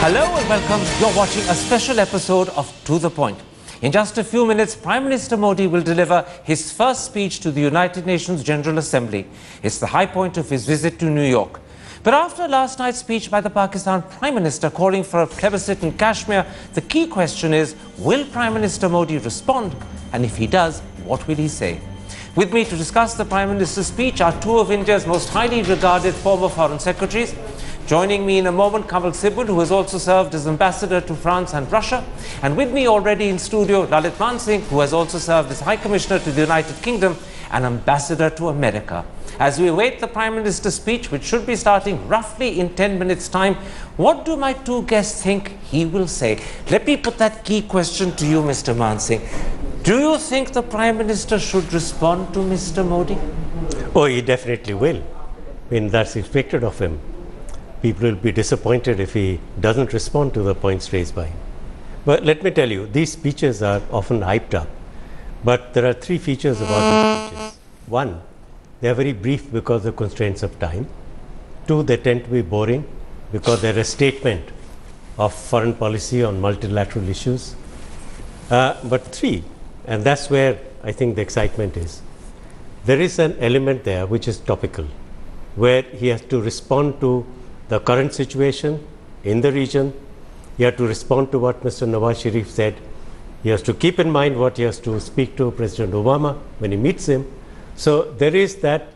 Hello and welcome. You're watching a special episode of To The Point. In just a few minutes, Prime Minister Modi will deliver his first speech to the United Nations General Assembly. It's the high point of his visit to New York. But after last night's speech by the Pakistan Prime Minister calling for a plebiscite in Kashmir, the key question is, will Prime Minister Modi respond? And if he does, what will he say? With me to discuss the Prime Minister's speech are two of India's most highly regarded former foreign secretaries. Joining me in a moment, Karan, who has also served as ambassador to France and Russia. And with me already in studio, Diplomats, who has also served as High Commissioner to the United Kingdom and ambassador to America. As we await the Prime Minister's speech, which should be starting roughly in 10 minutes' time, what do my two guests think he will say? Let me put that key question to you, Mr. Mansingh. Do you think the Prime Minister should respond to Mr. Modi? Oh, he definitely will. I mean, that's expected of him. People will be disappointed if he doesn't respond to the points raised by him. But let me tell you, these speeches are often hyped up. But there are three features about these speeches. One, they are very brief because of constraints of time. Two, they tend to be boring because they're a statement of foreign policy on multilateral issues. But three, and that's where I think the excitement is, there is an element there which is topical, where he has to respond to the current situation in the region. He has to respond to what Mr. Nawaz Sharif said. He has to keep in mind what he has to speak to President Obama when he meets him. So there is that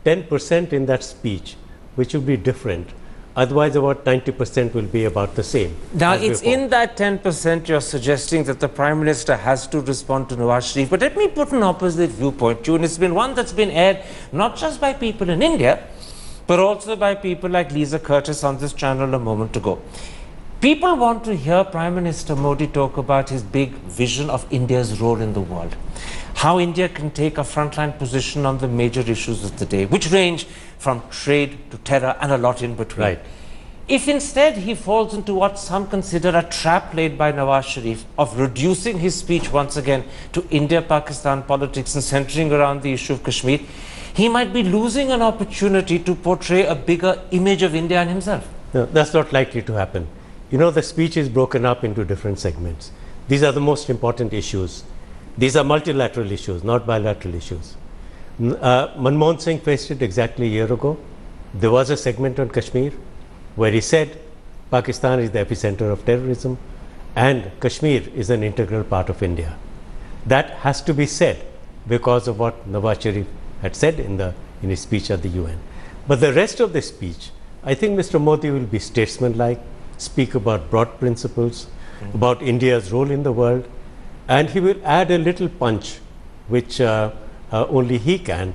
10% in that speech which will be different. Otherwise, about 90% will be about the same. Now, it's before. In that 10% you're suggesting that the Prime Minister has to respond to Nawaz Sharif. But let me put an opposite viewpoint to you, and it's been one that's been aired not just by people in India, but also by people like Lisa Curtis on this channel a moment ago. People want to hear Prime Minister Modi talk about his big vision of India's role in the world. How India can take a frontline position on the major issues of the day, which range from trade to terror and a lot in between. Right. If instead he falls into what some consider a trap laid by Nawaz Sharif of reducing his speech once again to India-Pakistan politics and centering around the issue of Kashmir, he might be losing an opportunity to portray a bigger image of India and himself. No, that's not likely to happen. You know, the speech is broken up into different segments. These are the most important issues. These are multilateral issues, not bilateral issues. Manmohan Singh faced it exactly a year ago. There was a segment on Kashmir where he said Pakistan is the epicenter of terrorism and Kashmir is an integral part of India. That has to be said because of what Nawaz Sharif had said in his speech at the UN. But the rest of the speech, I think Mr. Modi will be statesmanlike, speak about broad principles, about India's role in the world, and he will add a little punch, which only he can,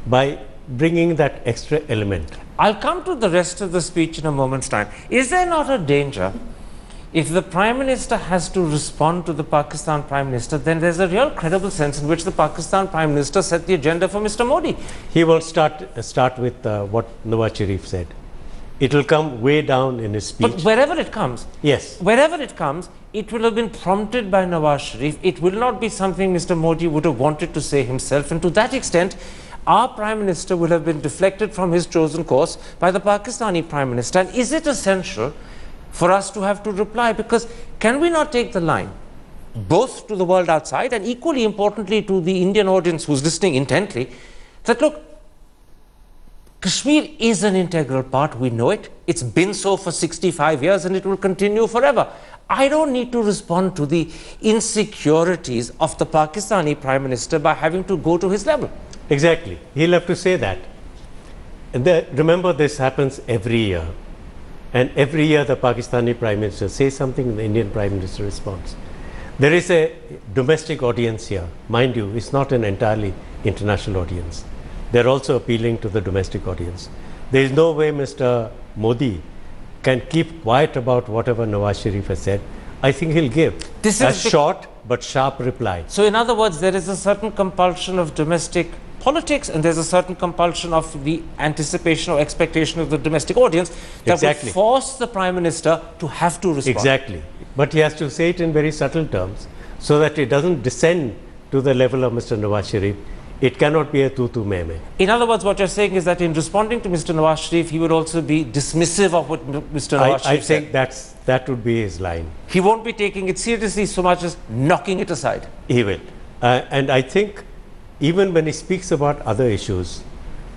by bringing that extra element. I'll come to the rest of the speech in a moment's time. Is there not a danger if the Prime Minister has to respond to the Pakistan Prime Minister, then there's a real credible sense in which the Pakistan Prime Minister set the agenda for Mr. Modi? He will start with what Nawaz Sharif said. It will come way down in his speech. But wherever it comes, yes, wherever it comes, it will have been prompted by Nawaz Sharif. It will not be something Mr. Modi would have wanted to say himself. And to that extent, our Prime Minister will have been deflected from his chosen course by the Pakistani Prime Minister. And is it essential for us to have to reply? Because can we not take the line, both to the world outside and equally importantly to the Indian audience who's listening intently, that look, Kashmir is an integral part, we know it. It's been so for 65 years and it will continue forever. I don't need to respond to the insecurities of the Pakistani Prime Minister by having to go to his level. Exactly. He'll have to say that. And remember, this happens every year. And every year the Pakistani Prime Minister says something and the Indian Prime Minister responds. There is a domestic audience here. Mind you, it's not an entirely international audience. They're also appealing to the domestic audience. There is no way Mr. Modi can keep quiet about whatever Nawaz Sharif has said. I think he'll give a short but sharp reply. So in other words, there is a certain compulsion of domestic politics and there's a certain compulsion of the anticipation or expectation of the domestic audience that will force the Prime Minister to have to respond. Exactly. But he has to say it in very subtle terms so that it doesn't descend to the level of Mr. Nawaz Sharif. It cannot be a tutu meme. In other words, what you're saying is that in responding to Mr. Nawaz Sharif, he would also be dismissive of what Mr. Nawaz Sharif said. I think that would be his line. He won't be taking it seriously so much as knocking it aside. He will. And I think even when he speaks about other issues,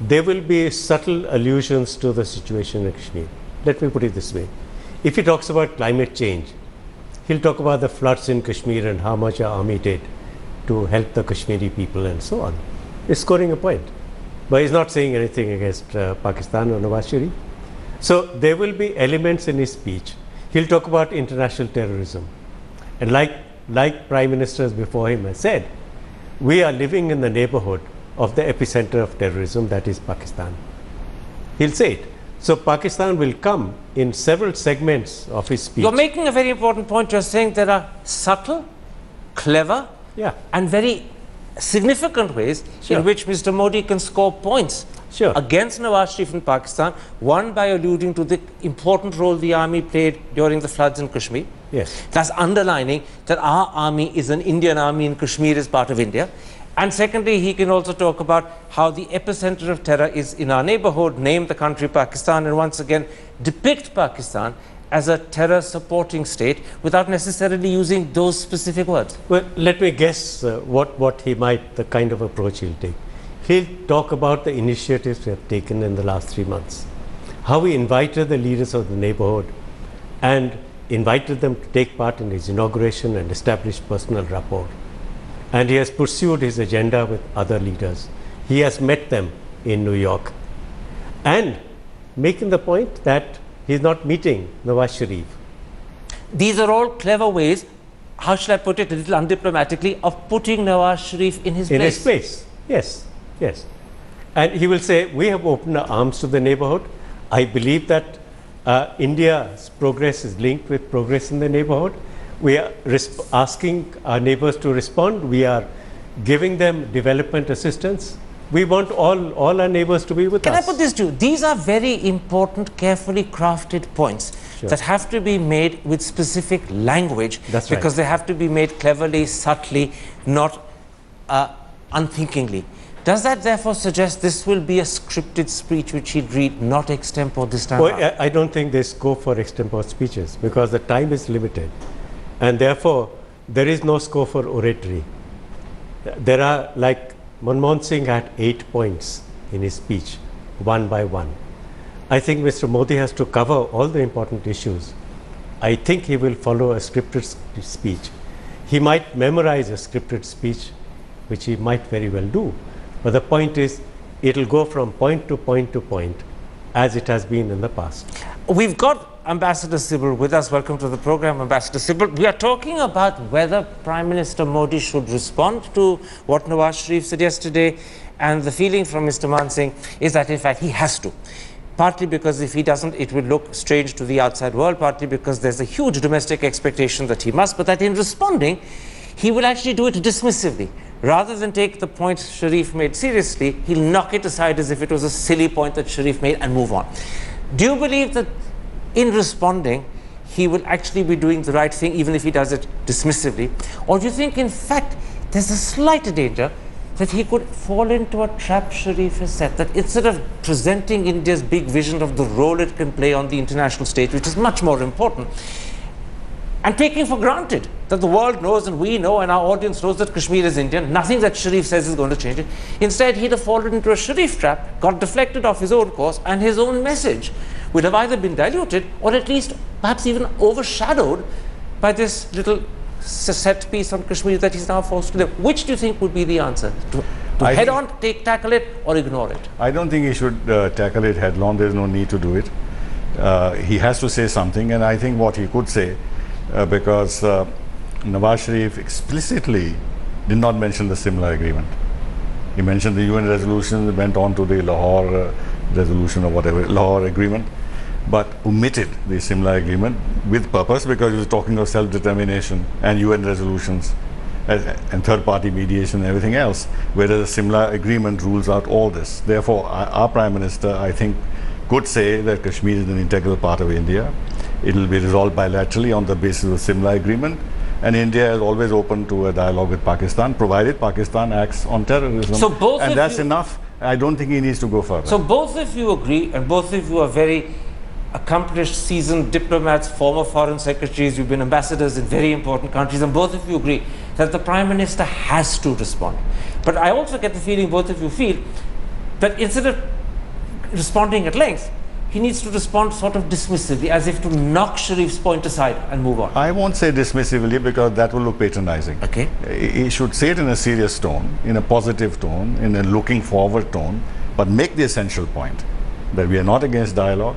there will be subtle allusions to the situation in Kashmir. Let me put it this way. If he talks about climate change, he'll talk about the floods in Kashmir and how much our army did to help the Kashmiri people and so on. He's scoring a point. But he's not saying anything against Pakistan or Nawaz Sharif. So there will be elements in his speech. He'll talk about international terrorism. And like prime ministers before him have said, we are living in the neighborhood of the epicenter of terrorism, that is Pakistan. He'll say it. So Pakistan will come in several segments of his speech. You're making a very important point. You're saying there are subtle, clever, and very significant ways in which Mr. Modi can score points against Nawaz Sharif in Pakistan. One, by alluding to the important role the army played during the floods in Kashmir. Yes. Thus underlining that our army is an Indian army and Kashmir is part of India. And secondly, he can also talk about how the epicenter of terror is in our neighborhood, name the country Pakistan, and once again depict Pakistan as a terror supporting state without necessarily using those specific words. Well, let me guess what he might, the kind of approach he'll take. He'll talk about the initiatives we have taken in the last 3 months, how he invited the leaders of the neighborhood and invited them to take part in his inauguration and establish personal rapport. And he has pursued his agenda with other leaders. He has met them in New York. And making the point that he's not meeting Nawaz Sharif. These are all clever ways, how shall I put it a little undiplomatically, of putting Nawaz Sharif in his place. In his place, yes, yes. And he will say, we have opened our arms to the neighborhood. I believe that India's progress is linked with progress in the neighborhood. We are asking our neighbors to respond. We are giving them development assistance. We want all our neighbors to be with us. Can I put this to you? These are very important, carefully crafted points that have to be made with specific language. That's because they have to be made cleverly, subtly, not unthinkingly. Does that therefore suggest this will be a scripted speech which he'd read, not extempore this time? Well, I don't think there's scope for extempore speeches because the time is limited. And therefore, there is no scope for oratory. There are, like Manmohan Singh had 8 points in his speech, one by one. I think Mr. Modi has to cover all the important issues. I think he will follow a scripted speech. He might memorize a scripted speech, which he might very well do. But the point is, it will go from point to point to point, as it has been in the past. We've got Ambassador Sibal with us. Welcome to the program, Ambassador Sibal. We are talking about whether Prime Minister Modi should respond to what Nawaz Sharif said yesterday, and the feeling from Mr. Man Singh is that in fact he has to. Partly because if he doesn't, it will look strange to the outside world, partly because there's a huge domestic expectation that he must, but that in responding, he will actually do it dismissively. Rather than take the point Sharif made seriously, he'll knock it aside as if it was a silly point that Sharif made and move on. Do you believe that in responding, he will actually be doing the right thing, even if he does it dismissively? Or do you think, in fact, there's a slight danger that he could fall into a trap Sharif has set, that instead of presenting India's big vision of the role it can play on the international stage, which is much more important, and taking for granted that the world knows and we know and our audience knows that Kashmir is Indian, nothing that Sharif says is going to change it. Instead, he'd have fallen into a Sharif trap, got deflected off his own course, and his own message would have either been diluted or at least perhaps even overshadowed by this little set piece on Kashmir that he's now forced to live. Which do you think would be the answer? To head on, tackle it, or ignore it? I don't think he should tackle it headlong. There's no need to do it. He has to say something, and I think what he could say, because Nawaz Sharif explicitly did not mention the Simla agreement. He mentioned the UN resolution, went on to the Lahore resolution or whatever, Lahore agreement, but omitted the Simla agreement with purpose, because he was talking of self-determination and UN resolutions and third-party mediation and everything else, whereas the Simla agreement rules out all this. Therefore, our Prime Minister, I think, could say that Kashmir is an integral part of India. It will be resolved bilaterally on the basis of the Simla agreement, And India is always open to a dialogue with Pakistan, provided Pakistan acts on terrorism. So both and of that's you, enough. I don't think he needs to go further. So both of you agree, and both of you are very accomplished, seasoned diplomats, former foreign secretaries, you've been ambassadors in very important countries, and both of you agree that the Prime Minister has to respond. But I also get the feeling both of you feel that instead of responding at length, he needs to respond sort of dismissively, as if to knock Sharif's point aside and move on. I won't say dismissively because that will look patronizing. Okay. He should say it in a serious tone, in a positive tone, in a looking forward tone, but make the essential point that we are not against dialogue.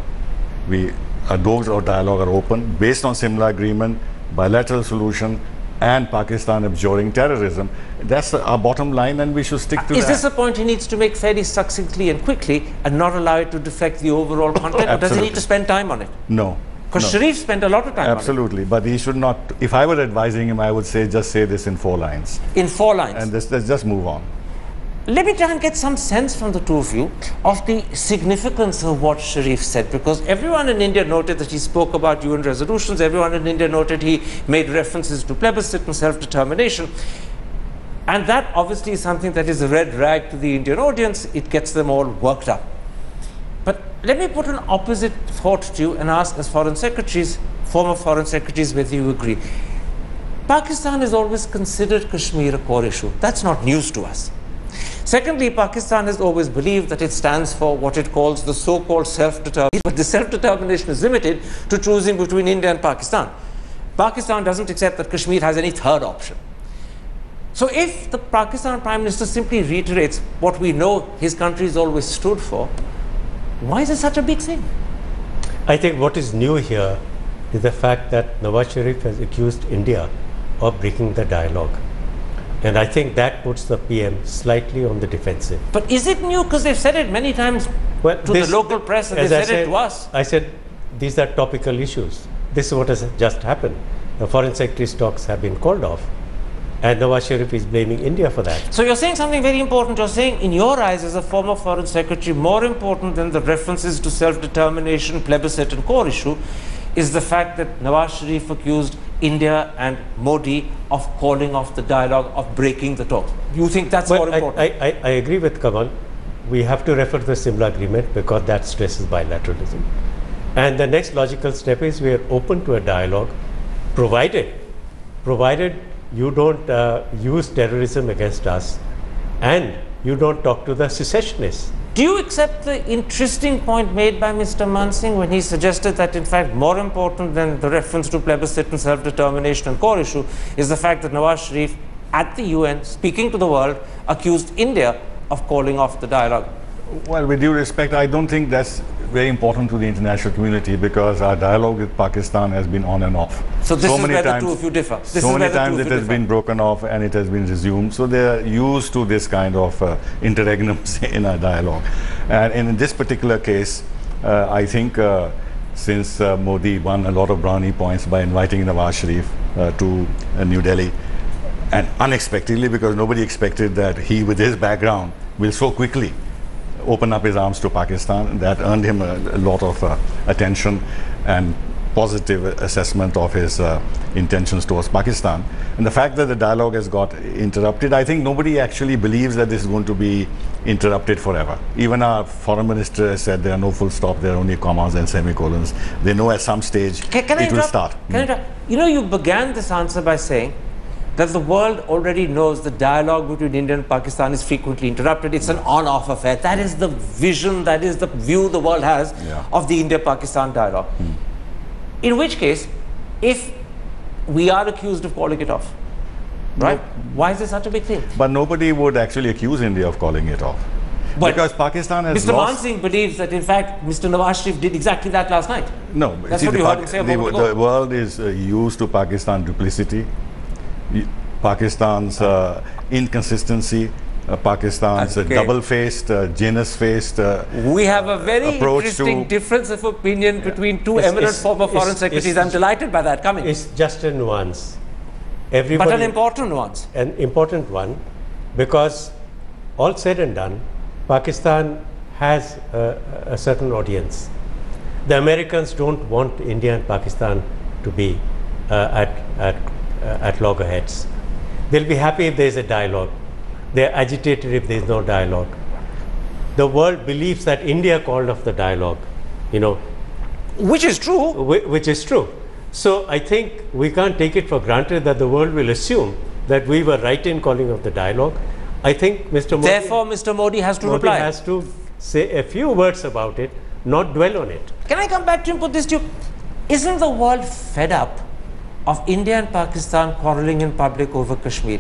Our doors of dialogue are open based on Simla agreement, bilateral solution, and Pakistan abjuring terrorism. That's our bottom line, and we should stick to that. Is this a point he needs to make fairly succinctly and quickly and not allow it to deflect the overall content? Or does he need to spend time on it? No. Because Sharif spent a lot of time on it. Absolutely, but he should not. If I were advising him, I would say just say this in 4 lines. In 4 lines? And let's just move on. Let me try and get some sense from the two of you of the significance of what Sharif said, because everyone in India noted that he spoke about UN resolutions, everyone in India noted he made references to plebiscite and self-determination, and that obviously is something that is a red rag to the Indian audience. It gets them all worked up. But let me put an opposite thought to you and ask, as foreign secretaries, former foreign secretaries, whether you agree. Pakistan has always considered Kashmir a core issue. That's not news to us. Secondly, Pakistan has always believed that it stands for what it calls the so-called self-determination, but the self-determination is limited to choosing between India and Pakistan. Pakistan doesn't accept that Kashmir has any third option. So if the Pakistan Prime Minister simply reiterates what we know his country has always stood for, why is it such a big thing? I think what is new here is the fact that Nawaz Sharif has accused India of breaking the dialogue. And I think that puts the PM slightly on the defensive. But is it new? Because they've said it many times to the local press, and they said it to us. I said these are topical issues. This is what has just happened. The foreign secretary's talks have been called off, and Nawaz Sharif is blaming India for that. So you're saying something very important. You're saying, in your eyes as a former foreign secretary, more important than the references to self-determination, plebiscite and core issue is the fact that Nawaz Sharif accused India and Modi of calling off the dialogue, of breaking the talks. You think that's more important? I agree with Karan. We have to refer to the Simla agreement because that stresses bilateralism. And the next logical step is we are open to a dialogue, provided you don't use terrorism against us and you don't talk to the secessionists. Do you accept the interesting point made by Mr. Mansingh when he suggested that, in fact, more important than the reference to plebiscite and self-determination and core issue is the fact that Nawaz Sharif, at the UN, speaking to the world, accused India of calling off the dialogue? Well, with due respect, I don't think that's very important to the international community because our dialogue with Pakistan has been on and off. So this is where the two of you differ. So many times it has been broken off and it has been resumed. So they are used to this kind of interregnums in our dialogue. And in this particular case, I think since Modi won a lot of brownie points by inviting Nawaz Sharif to New Delhi, and unexpectedly, because nobody expected that he, with his background, will so quickly open up his arms to Pakistan. That earned him a lot of attention and positive assessment of his intentions towards Pakistan. And the fact that the dialogue has got interrupted, I think nobody actually believes that this is going to be interrupted forever. Even our foreign minister has said there are no full stop, there are only commas and semicolons. They know at some stage it will start. You know, you began this answer by saying that the world already knows the dialogue between India and Pakistan is frequently interrupted. It's an on-off affair. That is the vision, that is the view the world has of the India-Pakistan dialogue. In which case, if we are accused of calling it off, right? Why is this such a big thing? But nobody would actually accuse India of calling it off. But because Pakistan has Mr. Mansingh believes that, in fact, Mr. Nawaz Sharif did exactly that last night. No. That's what you heard him say a moment ago. The world is used to Pakistan duplicity, Pakistan's inconsistency, Pakistan's double-faced, janus-faced we have a very interesting difference of opinion between two eminent former foreign secretaries. I'm delighted by that. Come in. It's just a nuance. But an important nuance. An important one, because all said and done, Pakistan has a certain audience. The Americans don't want India and Pakistan to be at at loggerheads. They'll be happy if there's a dialogue. They're agitated if there's no dialogue. The world believes that India called off the dialogue, you know. Which is true. Which is true. So I think we can't take it for granted that the world will assume that we were right in calling off the dialogue. I think Mr. Modi... Therefore, Mr. Modi has to reply. Modi has to say a few words about it, not dwell on it. Can I come back to you and put this to you? Isn't the world fed up of India and Pakistan quarreling in public over Kashmir?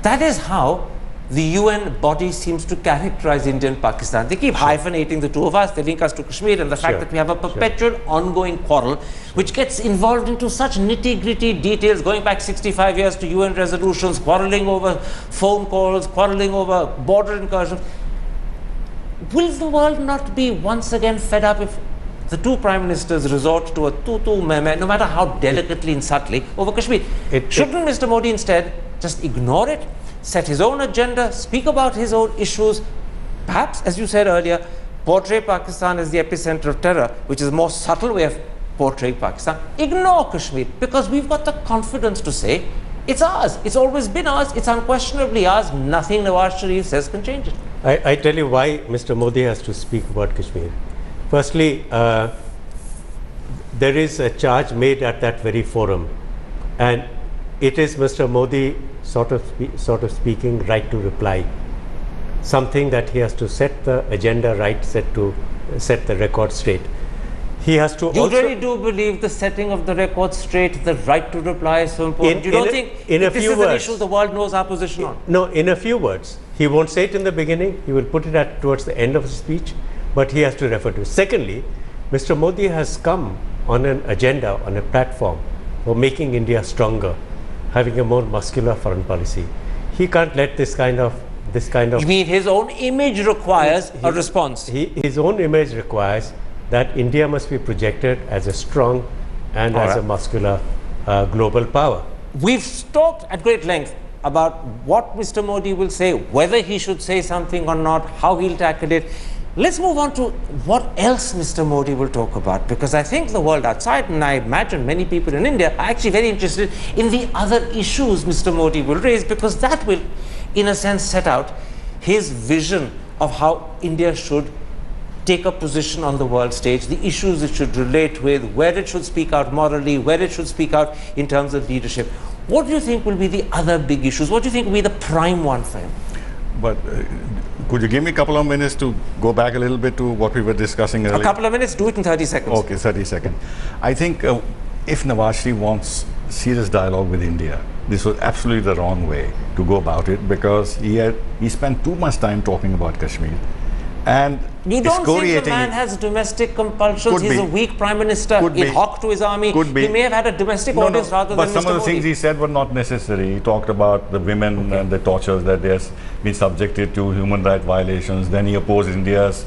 That is how the UN body seems to characterize India and Pakistan. They keep hyphenating the two of us, they link us to Kashmir, and the fact that we have a perpetual ongoing quarrel which gets involved into such nitty-gritty details going back 65 years to UN resolutions, quarreling over phone calls, quarreling over border incursions. Will the world not be once again fed up if the two prime ministers resort to a tutu meme, no matter how delicately and subtly, over Kashmir? Shouldn't Mr. Modi instead just ignore it, set his own agenda, speak about his own issues, perhaps, as you said earlier, portray Pakistan as the epicenter of terror, which is a more subtle way of portraying Pakistan? Ignore Kashmir, because we've got the confidence to say it's ours. It's always been ours. It's unquestionably ours. Nothing Nawaz Sharif says can change it. I tell you why Mr. Modi has to speak about Kashmir. Firstly, there is a charge made at that very forum, and it is Mr. Modi sort of speaking right to reply, something that he has to set the agenda right, set the record straight. He has to. You really do believe the setting of the record straight, the right to reply, is so important? You don't think this is an issue the world knows our position on? No, in a few words. He won't say it in the beginning. He will put it towards the end of the speech, but he has to refer to it. Secondly, Mr. Modi has come on an agenda, on a platform for making India stronger, having a more muscular foreign policy. He can't let this kind of. You mean his own image requires a response? His own image requires that India must be projected as a strong and as a muscular global power. We've talked at great length about what Mr. Modi will say, whether he should say something or not, how he'll tackle it. Let's move on to what else Mr. Modi will talk about, because I think the world outside, and I imagine many people in India, are actually very interested in the other issues Mr. Modi will raise, because that will, in a sense, set out his vision of how India should take a position on the world stage, the issues it should relate with, where it should speak out morally, where it should speak out in terms of leadership. What do you think will be the other big issues? What do you think will be the prime one for him? But could you give me a couple of minutes to go back a little bit to what we were discussing earlier? A couple of minutes? Do it in 30 seconds. Okay, 30 seconds. I think if Nawaz Sharif wants serious dialogue with India, this was absolutely the wrong way to go about it, because he spent too much time talking about Kashmir. And you don't think the man has domestic compulsions? He's a weak prime minister, in hock to his army. He may have had a domestic audience rather than Mr. Modi. But some of the things he said were not necessary. He talked about the women and the tortures that they have been subjected to, human rights violations. Then he opposed India's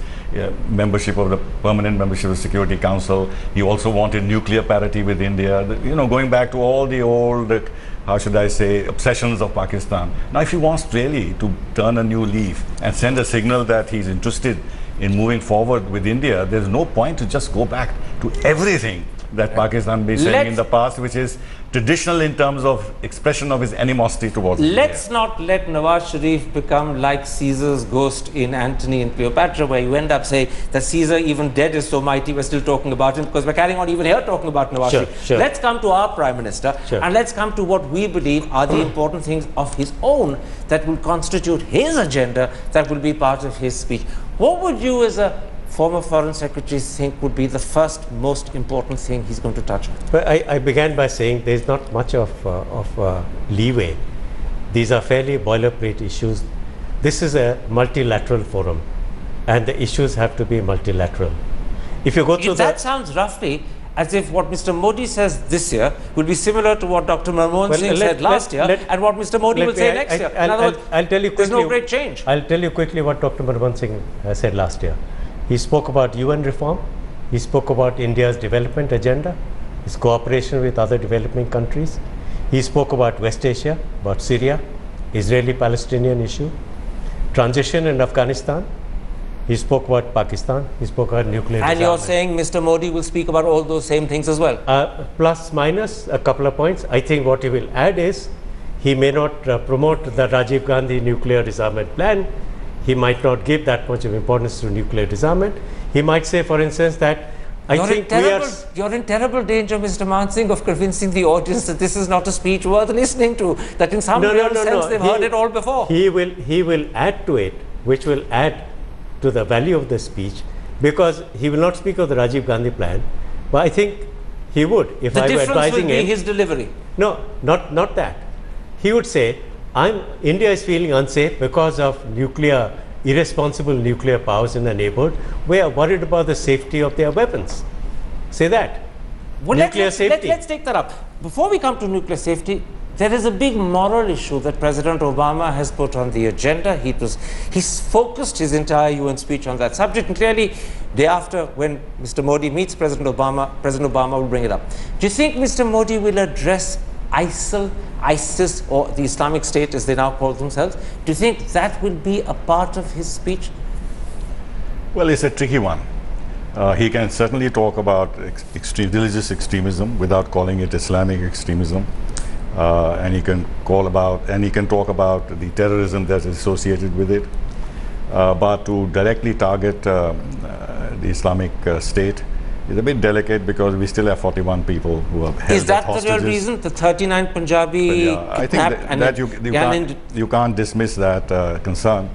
membership of the permanent membership of the Security Council. He also wanted nuclear parity with India. You know, going back to all the old, how should I say, obsessions of Pakistan. Now, if he wants really to turn a new leaf and send a signal that he's interested in moving forward with India, there's no point to just go back to everything that Pakistan been saying in the past, which is traditional in terms of expression of his animosity towards India. Let's not let Nawaz Sharif become like Caesar's ghost in Antony and Cleopatra, where you end up saying that Caesar, even dead, is so mighty, we're still talking about him, because we're carrying on even here talking about Nawaz Sharif. Let's come to our Prime Minister, and let's come to what we believe are the important things of his own that will constitute his agenda, that will be part of his speech. What would you, as a former Foreign Secretary, think would be the first most important thing he's going to touch on? Well, I began by saying there's not much of leeway. These are fairly boilerplate issues. This is a multilateral forum, and the issues have to be multilateral. If you go through that sounds roughly as if what Mr. Modi says this year will be similar to what Dr. Manmohan Singh said last year, and what Mr. Modi will say next year. In other words, I'll tell you quickly, there's no great change. I'll tell you quickly what Dr. Manmohan Singh said last year. He spoke about UN reform. He spoke about India's development agenda, his cooperation with other developing countries. He spoke about West Asia, about Syria, Israeli-Palestinian issue, transition in Afghanistan, He spoke about Pakistan. He spoke about nuclear And disarmament. you're saying Mr. Modi will speak about all those same things as well? Plus minus a couple of points. I think what he will add is he may not promote the Rajiv Gandhi nuclear disarmament plan. He might not give that much of importance to nuclear disarmament. He might say, for instance, that you're in terrible danger, Mr. Mansingh, of convincing the audience that this is not a speech worth listening to, that in some sense they've heard it all before. He will add to it, which will add to the value of the speech, because he will not speak of the Rajiv Gandhi plan, but I think he would if I were advising him. The difference will be his delivery. No, not that. He would say, India is feeling unsafe because of irresponsible nuclear powers in the neighborhood. We are worried about the safety of their weapons. Say that. Well, nuclear safety. Let's take that up. Before we come to nuclear safety, there is a big moral issue that President Obama has put on the agenda. He's focused his entire UN speech on that subject, and clearly, day after, when Mr. Modi meets President Obama will bring it up. Do you think Mr. Modi will address ISIL, ISIS, or the Islamic State, as they now call themselves? Do you think that will be a part of his speech? Well, it's a tricky one. He can certainly talk about religious extremism without calling it Islamic extremism. And he can talk about the terrorism that is associated with it, but to directly target the Islamic State is a bit delicate, because we still have 41 people who have held Is that hostages. the real reason? The 39 Punjabi I think that you can't dismiss that concern.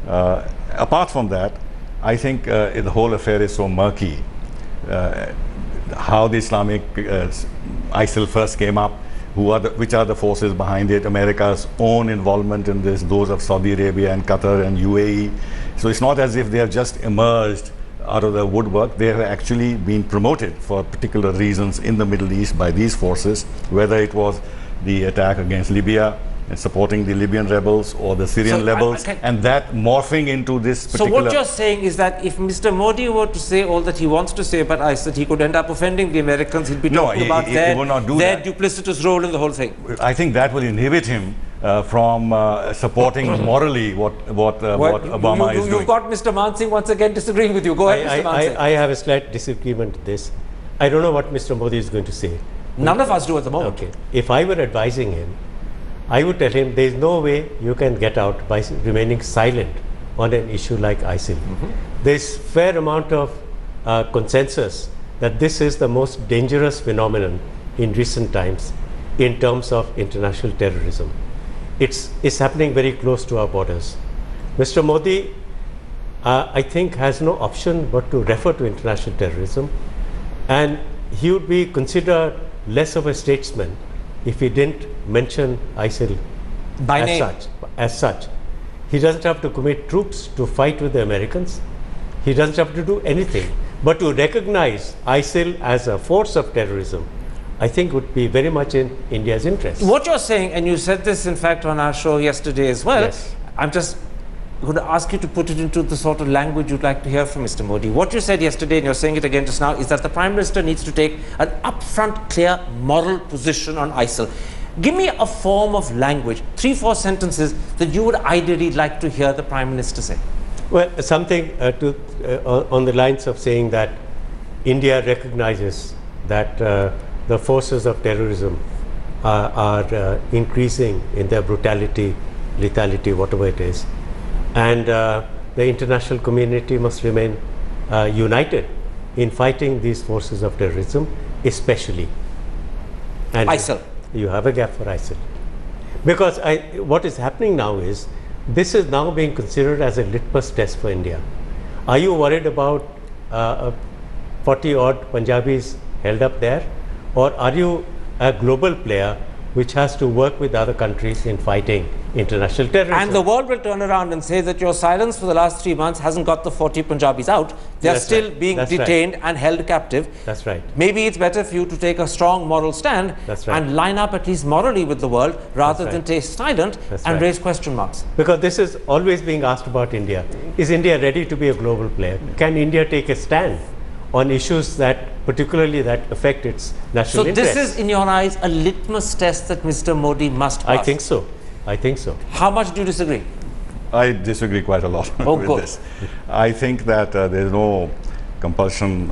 Apart from that, I think the whole affair is so murky. How the Islamic ISIL first came up, which are the forces behind it, America's own involvement in this, those of Saudi Arabia and Qatar and UAE. So it's not as if they have just emerged out of the woodwork. They have actually been promoted for particular reasons in the Middle East by these forces, whether it was the attack against Libya and supporting the Libyan rebels, or the Syrian rebels, and that morphing into this particular... So what you're saying is that if Mr. Modi were to say all that he wants to say about ISIS, he could end up offending the Americans. He'd be talking about their duplicitous role in the whole thing. I think that will inhibit him from supporting morally what Obama is doing. You've got Mr. Mansingh once again disagreeing with you. Go ahead, Mr. Mansingh. I have a slight disagreement with this. I don't know what Mr. Modi is going to say. None of us do at the moment. Okay. If I were advising him, I would tell him there is no way you can get out by remaining silent on an issue like ISIL. There is fair amount of consensus that this is the most dangerous phenomenon in recent times in terms of international terrorism. It's happening very close to our borders. Mr. Modi, I think, has no option but to refer to international terrorism, and he would be considered less of a statesman if he didn't mention ISIL by name. As such. He doesn't have to commit troops to fight with the Americans. He doesn't have to do anything, but to recognize ISIL as a force of terrorism, I think would be very much in India's interest. What you're saying, and you said this in fact on our show yesterday as well, yes. I'm just going to ask you to put it into the sort of language you'd like to hear from Mr. Modi. What you said yesterday, and you're saying it again just now, is that the Prime Minister needs to take an upfront, clear moral position on ISIL. Give me a form of language, 3-4 sentences that you would ideally like to hear the Prime Minister say. Well, something on the lines of saying that India recognizes that the forces of terrorism are increasing in their brutality, lethality, whatever it is. And the international community must remain united in fighting these forces of terrorism, especially. And ISIL. You have a gap for ISIL. Because what is happening now is, this is now being considered as a litmus test for India. Are you worried about 40-odd Punjabis held up there? Or are you a global player which has to work with other countries in fighting international terrorism? And the world will turn around and say that your silence for the last 3 months hasn't got the 40 Punjabis out. They're still being detained and held captive. That's right. Maybe it's better for you to take a strong moral stand and line up at least morally with the world, rather than stay silent and raise question marks. Because this is always being asked about India. Is India ready to be a global player? Can India take a stand on issues that particularly that affect its national interests? So this is, in your eyes, a litmus test that Mr. Modi must pass? I think so. I think so. How much do you disagree? I disagree quite a lot with this. I think that there is no compulsion,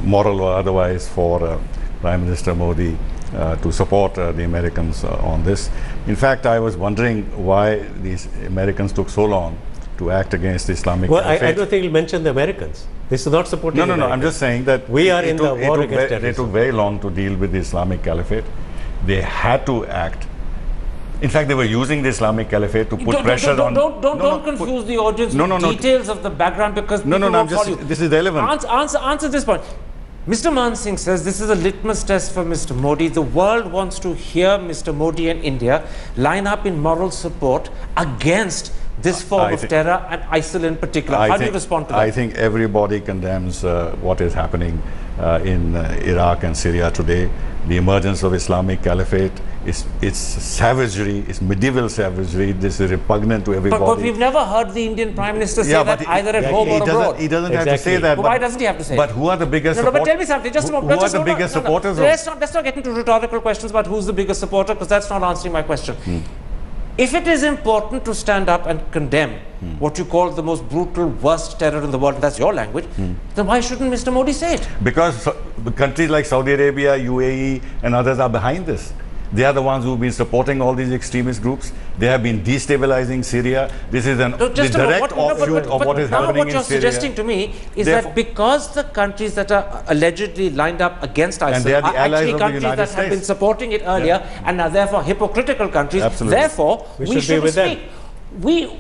moral or otherwise, for Prime Minister Modi to support the Americans on this. In fact, I was wondering why these Americans took so long to act against the Islamic Caliphate. I don't think he'll mention the Americans. This is not supporting No, I'm just saying that we are in the war against terrorism. They took very long to deal with the Islamic Caliphate. They had to act. In fact, they were using the Islamic Caliphate to put pressure on... Don't confuse the audience with details of the background, because people won't follow you. This is relevant. Answer this point. Mr. Man Singh says this is a litmus test for Mr. Modi. The world wants to hear Mr. Modi and India line up in moral support against this form of terror, and ISIL in particular. How do you respond to that? I think everybody condemns what is happening in Iraq and Syria today. The emergence of Islamic Caliphate, it's savagery, it's medieval savagery. This is repugnant to everybody. But we've never heard the Indian Prime Minister say that either at home or abroad. He doesn't have to say that. Why doesn't he have to say But who are the biggest supporters? But tell me something, just a moment. Who are the biggest supporters? Let's not get into rhetorical questions about who's the biggest supporter, because that's not answering my question. If it is important to stand up and condemn what you call the most brutal, worst terror in the world, that's your language, then why shouldn't Mr. Modi say it? Because countries like Saudi Arabia, UAE and others are behind this. They are the ones who have been supporting all these extremist groups. They have been destabilizing Syria. This is the direct offshoot of what is happening in Syria. What you're suggesting to me is that because the countries that are allegedly lined up against ISIL are actually countries that have been supporting it earlier and are therefore hypocritical countries, therefore we shouldn't speak.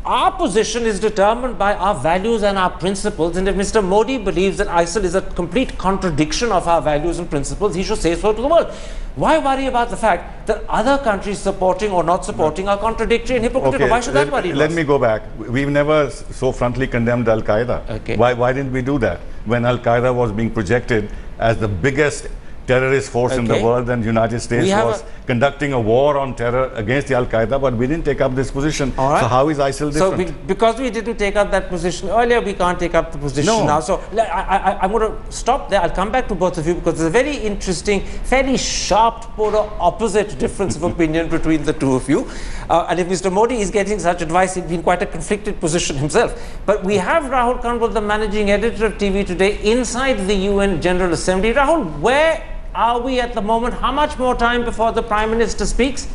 Our position is determined by our values and our principles, and if Mr. Modi believes that ISIL is a complete contradiction of our values and principles, he should say so to the world. Why worry about the fact that other countries supporting or not supporting are contradictory and hypocritical? Why should that worry us? Let me go back. We've never so frontally condemned Al-Qaeda. Why didn't we do that? When Al-Qaeda was being projected as the biggest terrorist force in the world, and the United States was conducting a war on terror against the Al-Qaeda, but we didn't take up this position. So how is ISIL different? So because we didn't take up that position earlier, we can't take up the position now. So I'm going to stop there. I'll come back to both of you, because there's a very interesting, fairly sharp, polar opposite difference of opinion between the two of you. And if Mr. Modi is getting such advice, he'd be in quite a conflicted position himself. But we have Rahul Kanwal, the managing editor of TV Today, inside the UN General Assembly. Rahul, where are we at the moment? How much more time before the Prime Minister speaks?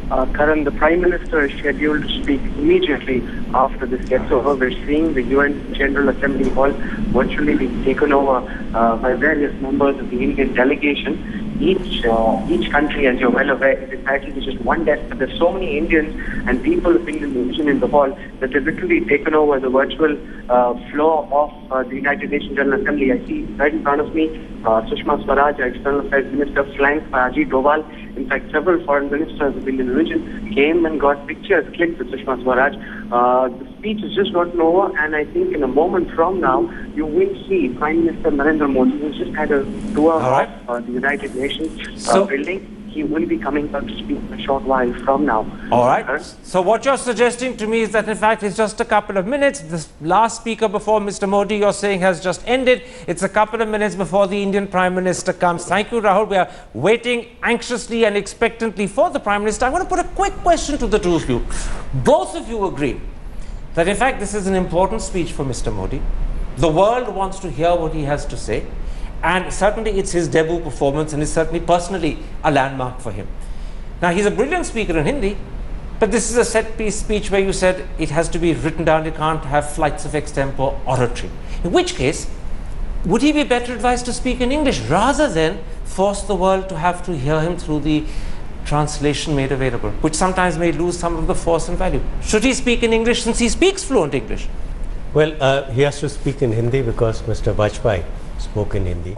Karan, the Prime Minister is scheduled to speak immediately after this gets over. We're seeing the UN General Assembly hall virtually being taken over by various members of the Indian delegation. Each country, as you're well aware, is entitled to just one desk, but there's so many Indians and people of Indian origin in the hall that they've literally taken over the virtual floor of the United Nations General Assembly. I see right in front of me Sushma Swaraj, our External Affairs Minister, flanked by Ajit Doval. In fact, several foreign ministers of Indian origin came and got pictures clicked with Sushma Swaraj. The speech has just gotten over, and I think in a moment from now, you will see Prime Minister Narendra Modi, who's just had a tour of the United Nations building. He will be coming back to speak a short while from now. All right. So what you're suggesting to me is that, in fact, it's just a couple of minutes. The last speaker before Mr. Modi, you're saying, has just ended. It's a couple of minutes before the Indian Prime Minister comes. Thank you, Rahul. We are waiting anxiously and expectantly for the Prime Minister. I'm going to put a quick question to the two of you. Both of you agree that, in fact, this is an important speech for Mr. Modi. The world wants to hear what he has to say. And certainly it's his debut performance, and it's certainly personally a landmark for him. Now, he's a brilliant speaker in Hindi, but this is a set-piece speech where you said it has to be written down, you can't have flights of extempore oratory. In which case, would he be better advised to speak in English rather than force the world to have to hear him through the translation made available, which sometimes may lose some of the force and value? Should he speak in English since he speaks fluent English? Well, he has to speak in Hindi because Mr. Vajpayee spoke in Hindi.